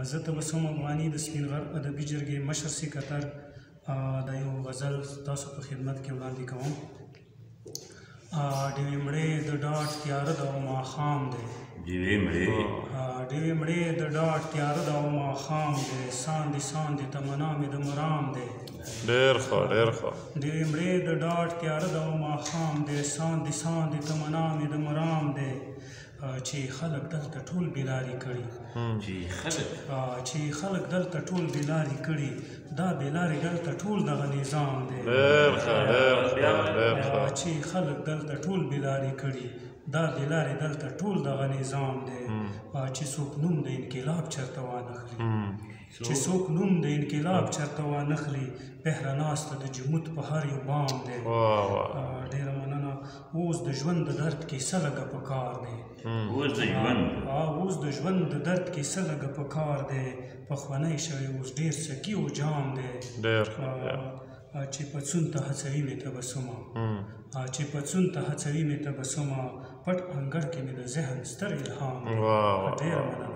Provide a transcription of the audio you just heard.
زه تبسم افغاني د سپین غر ادبي جرګې مشر سکرټر د یو غزل تاسو په خدمت کې وړاندې کوم. ډېوې مړې د ډاډ تیاره ده او ماښام دی، ډېوې مړې د ډاډ تیاره ده او ماښام دی، ساندې ساندې تمنا مې د مرام دی. ډېر ښه ډېر ښه. ډېوې مړې د ډاډ تیاره ده او ماښام دی، ساندې ساندې تمنا مې د مرام دی. چې خلک دلته ټول بېلارې کړي، چې خلک دلته ټول بېلارې کړي، دا بېلارې دلته ټول دغه نظام دی. ډېر ښه ډېر ښه ډېر ښه. چې خلک دلته ټول بېلارې کړي، دا بېلارې دلته ټول دغه نظام دی. چې څوک نوم د انقلاب چېرته وانخلي، چې څوک نوم د انقلاب چېرته وانخلي، پهره ناسته د جمود په هر یو بام دی. ډېره مننه. اوس د ژوند د درد کیسه لږه په کار دی، اوس د ژوند د درد کیسه لږه په کار دی. پخوانی شوی اوس ډېر سکي او جام دی. چې پڅون ته هڅوي مې تبسمه، چې پڅون ته هڅوي مې تبسمه، پټ انګړ کې مې د ذهن ستر الهام دی. ډېره مننه.